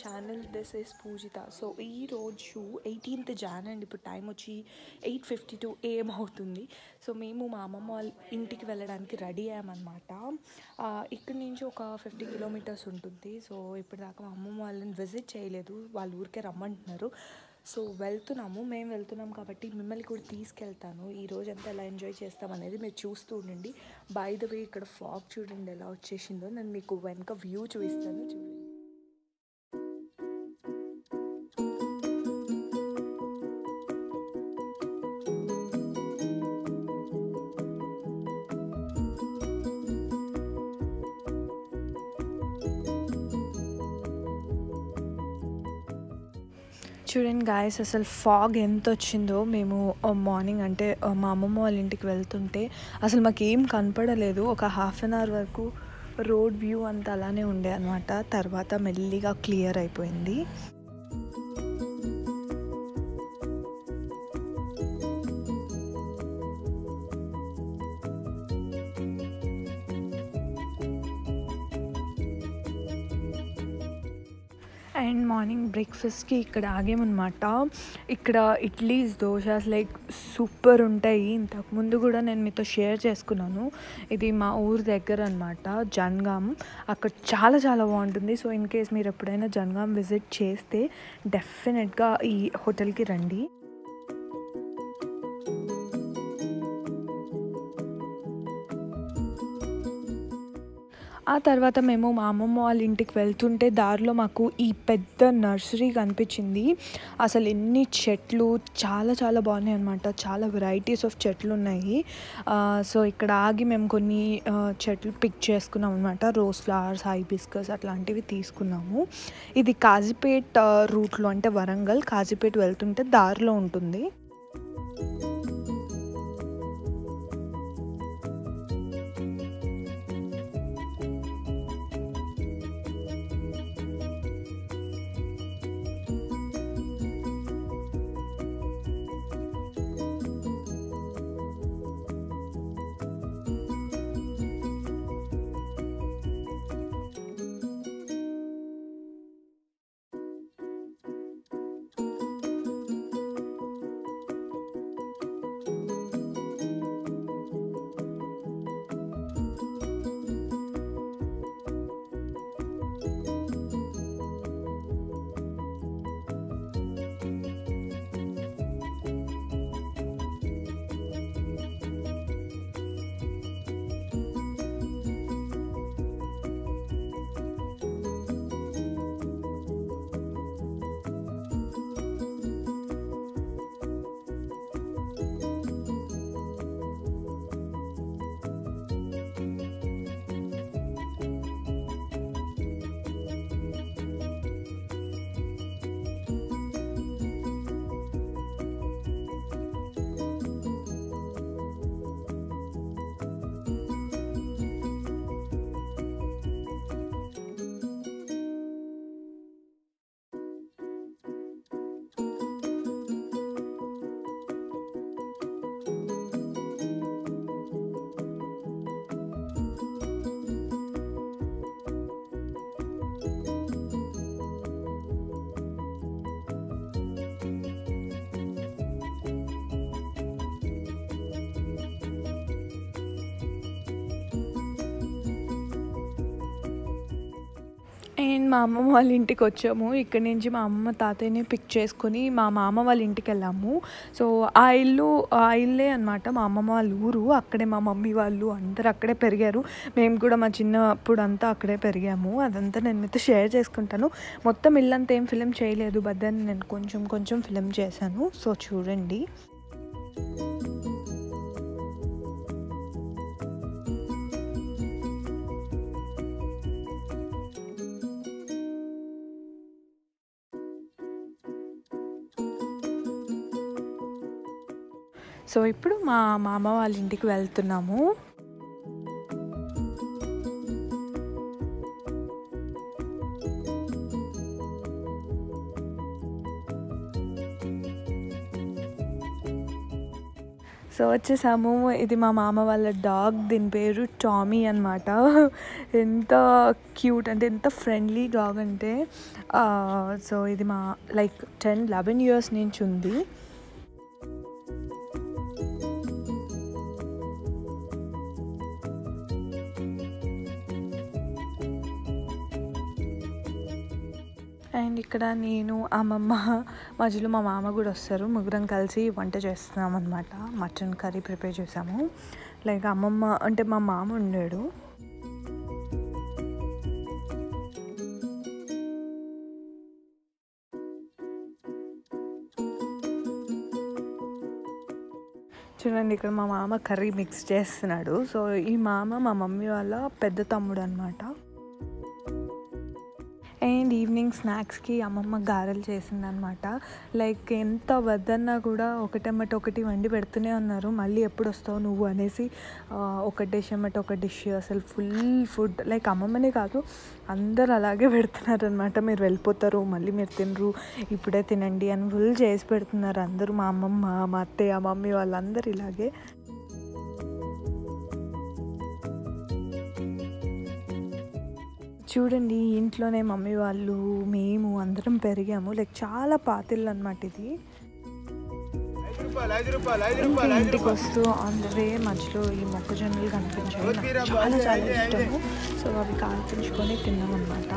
Channel. This is Poojitha. So ఈరోజు 18th Jan and ఇప్పుడు time వచ్చి 8:52 AM అవుతుంది. సో మేము మా అమ్మమ్మ వాళ్ళ ఇంటికి వెళ్ళడానికి రెడీ అయ్యామన్నమాట. ఇక్కడి నుంచి ఒక 50 kilometers ఉంటుంది. సో ఇప్పటిదాకా మా అమ్మమ్మ వాళ్ళని విజిట్ చేయలేదు, వాళ్ళ ఊరికే రమ్మంటున్నారు. సో మేము వెళ్తున్నాం కాబట్టి మిమ్మల్ని కూడా తీసుకెళ్తాను. ఈ రోజు అంతా ఎలా ఎంజాయ్ చేస్తాం అనేది మీరు చూస్తూ ఉండండి. బై ద వే ఇక్కడ ఫాగ్ చూడండి ఎలా వచ్చేసిందో. నేను మీకు వెనక వ్యూ చూపిస్తాను, చూడండి. చూడండి గాయస్, అసలు ఫాగ్ ఎంత వచ్చిందో. మేము మార్నింగ్ అంటే మా అమ్మమ్మ వాళ్ళ ఇంటికి వెళ్తుంటే అసలు మాకు ఏం కనపడలేదు. ఒక హాఫ్ అన్ అవర్ వరకు రోడ్ వ్యూ అంతా అలానే ఉండే అనమాట. తర్వాత మెల్లిగా క్లియర్ అయిపోయింది. అండ్ మార్నింగ్ బ్రేక్ఫాస్ట్కి ఇక్కడ ఆగామన్నమాట. ఇక్కడ ఇడ్లీస్, దోశాస్ లైక్ సూపర్ ఉంటాయి. ఇంతకుముందు కూడా నేను మీతో షేర్ చేసుకున్నాను. ఇది మా ఊరు దగ్గర అనమాట, జనగాం. అక్కడ చాలా చాలా బాగుంటుంది. సో ఇన్ కేస్ మీరు ఎప్పుడైనా జనగాం విజిట్ చేస్తే డెఫినెట్గా ఈ హోటల్కి రండి. ఆ తర్వాత మేము మా అమ్మమ్మ వాళ్ళ ఇంటికి వెళ్తుంటే దారిలో మాకు ఈ పెద్ద నర్సరీ కనిపించింది. అసలు ఎన్ని చెట్లు, చాలా చాలా బాగున్నాయి అనమాట. చాలా వెరైటీస్ ఆఫ్ చెట్లు ఉన్నాయి. సో ఇక్కడ ఆగి మేము కొన్ని చెట్లు పిక్ చేసుకున్నాం అనమాట. రోజ్ ఫ్లవర్స్, హైబిస్కస్ అట్లాంటివి తీసుకున్నాము. ఇది కాజీపేట్ రూట్లో, అంటే వరంగల్ కాజీపేట్ వెళ్తుంటే దారిలో ఉంటుంది. అండ్ మా అమ్మమ్మ వాళ్ళ ఇంటికి వచ్చాము. ఇక్కడి నుంచి మా అమ్మ తాతయ్యని పిక్ చేసుకొని మా మామ వాళ్ళ ఇంటికి వెళ్ళాము. సో ఆ ఇల్లే అనమాట మా అమ్మమ్మ వాళ్ళ ఊరు. అక్కడే మా మమ్మీ వాళ్ళు అందరూ అక్కడే పెరిగారు. మేము కూడా మా చిన్నప్పుడు అంతా అక్కడే పెరిగాము. అదంతా నేను మీతో షేర్ చేసుకుంటాను. మొత్తం ఇల్లంతా ఏం ఫిలిం చేయలేదు, బట్ దెన్ నేను కొంచెం ఫిలిం చేశాను. సో చూడండి. సో ఇప్పుడు మా మామ వాళ్ళ ఇంటికి వెళ్తున్నాము. సో వచ్చేసాము. ఇది మా మామ వాళ్ళ డాగ్, దీని పేరు టామీ అనమాట. ఎంత క్యూట్ అంటే ఎంత ఫ్రెండ్లీ డాగ్ అంటే సో ఇది మా లైక్ 10-11 years నుంచి ఉంది. అండ్ ఇక్కడ నేను, అమ్మమ్మ, మధ్యలో మా మామ కూడా వస్తారు. ముగ్గురం కలిసి వంట చేస్తున్నాం అనమాట. మటన్ కర్రీ ప్రిపేర్ చేసాము. లైక్ అమ్మమ్మ అంటే మా మామ ఉండాడు. చూడండి ఇక్కడ మా మామ కర్రీ మిక్స్ చేస్తున్నాడు. సో ఈ మామ మా మమ్మీ వాళ్ళ పెద్ద తమ్ముడు అనమాట. అండ్ ఈవినింగ్ స్నాక్స్కి అమ్మమ్మ గారెలు చేసిందనమాట. లైక్ ఎంత వద్దన్నా కూడా ఒకటెమ్మటి ఒకటి వండి పెడుతూనే ఉన్నారు. మళ్ళీ ఎప్పుడు వస్తావు నువ్వు అనేసి ఒక డిష్ ఎమ్మటి ఒక డిష్, అసలు ఫుల్ ఫుడ్. లైక్ అమ్మమ్మనే కాదు అందరు అలాగే పెడుతున్నారు అనమాట. మీరు వెళ్ళిపోతారు, మళ్ళీ మీరు తినరు, ఇప్పుడే తినండి అని ఫుల్ చేసి పెడుతున్నారు అందరూ. మా అమ్మమ్మ, మా అత్తయ్య, మమ్మీ వాళ్ళందరూ ఇలాగే. చూడండి ఇంట్లోనే మమ్మీ వాళ్ళు, మేము అందరం పెరిగాము. లైక్ చాలా పాతిళ్ళు అనమాట ఇది. ఇంటికి వస్తూ ఆన్ ద వే మధ్యలో ఈ మొక్కజొన్నలు కనిపించాయి. నాకు చాలా చాలా ఇష్టము. సో అవి కాల్పించుకొని తిన్నాం అనమాట.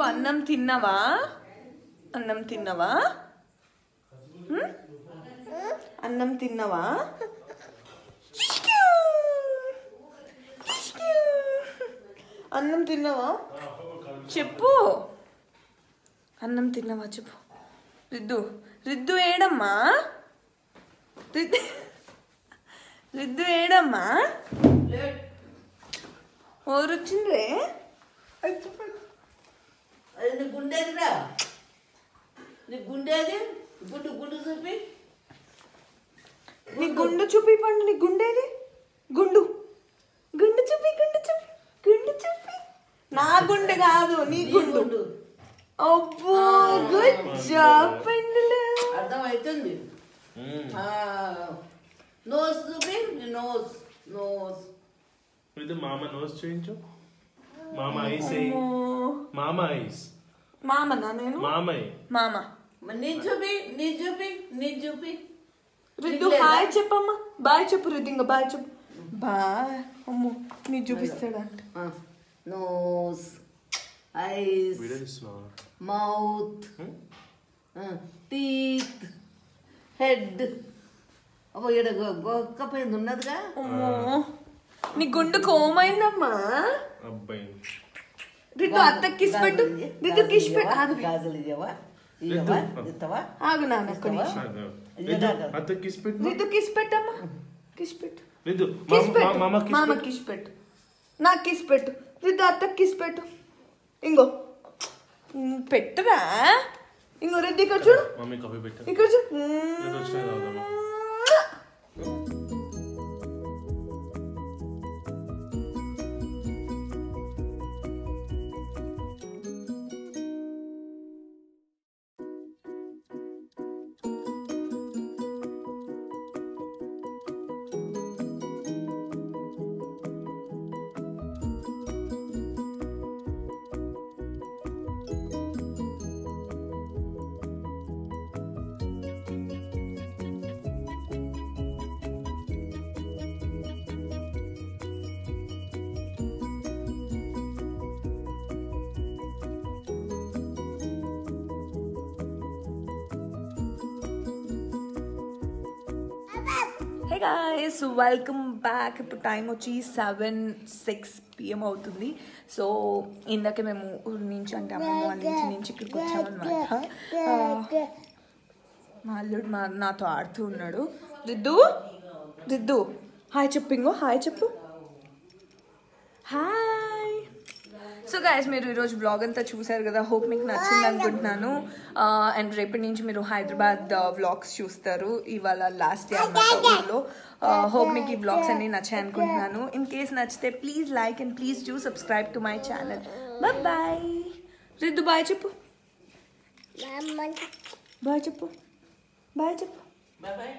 అన్నం తిన్నావా? అన్నం తిన్నావా? అన్నం తిన్నావా? అన్నం తిన్నావా చెప్పు. అన్నం తిన్నావా చెప్పు. రిద్దు, రిద్దు ఏడమ్మా? రిద్దు ఏడమ్మా? ఓరొచ్చిండ్రే. నీ గుండేదిరా, నీ గుండేది, గుండు గుండు చూపి, నీ గుండు చూపి పండు. నీ గుండేది, గుండు గుండు చూపి, గుండు చూపి, గుండు చూపి. నా గుండె కాదు, నీ గుండు. అబ్బో గుడ్ జాబ్ పండులు. అర్థమవుతుంది. నోస్ చూపి, నోస్ నోస్. ఇది మామ నోస్ చూపించు. మామ ఐస్, మామ ఐస్. మామనా నేను? మామయ్య మామ. నీ చూపి, నీ చూపి, నీ చూపి. రిద్దు హాయ్ చెప్పమ్మా. బాయ్ చెప్పు రిద్దు. ఇంకా బాయ్ చెప్పు. బాయ్. అమ్మో నీ చూపిస్తాడంట. Nose, eyes, mouth, teeth, head. అబ్బో ఇక్కడ గొక్కపోయింది ఉన్నదిగా. అమ్మో నీ గుండు కోమైందమ్మా. అబ్బాయి రిద్దు అత్తకి కిస్ పెట్టు. రిద్దు కిస్ పెట్టు. ఆగు గాజులు ఇవ్వవా? ఇస్తావా? ఆగు నాన్న ఒక్క నిమిషం. అత్త కిస్ పెట్టు. రిద్దు కిస్ పెట్టమ్మా. కిస్ పెట్టు. రిద్దు కిస్ పెట్టు. మామ మామ కిస్ పెట్టు. నాకు కిస్ పెట్టు. రిద్దు అత్తకి కిస్ పెట్టు. ఇంగో పెట్టరా. ఇంగో రిద్దు ఇక్కడ చూడు. మమ్మీ కాఫీ పెట్టు. ఇక్కడ చూడు. guys, welcome back. ఇప్పుడు టైం వచ్చి 7:06 PM అవుతుంది. సో ఇందాక మేము ఊరి నుంచి అంటే అమ్మమ్మ వాళ్ళ ఇంటి నుంచి ఇక్కడికి వచ్చామన్నమాట. మా అల్లుడు నాతో ఆడుతూ ఉన్నాడు. రిద్దు హాయ్ చెప్పింగో, హాయ్ చెప్పు, హాయ్. సో గైస్, మీరు ఈరోజు బ్లాగ్ అంతా చూసారు కదా, హోప్ మీకు నచ్చింది అనుకుంటున్నాను. అండ్ రేపటి నుంచి మీరు హైదరాబాద్ వ్లాగ్స్ చూస్తారు. ఇవాళ లాస్ట్ డే అన్నమాట ఊళ్ళో. హోప్ మీకు ఈ వ్లాగ్స్ అన్ని నచ్చాయి అనుకుంటున్నాను. ఇన్ కేస్ నచ్చితే please like and please do subscribe to my channel. Bye. Riddhu bye చెప్పు, బాయ్ చెప్పు, బాయ్ చెప్పు. Bye bye.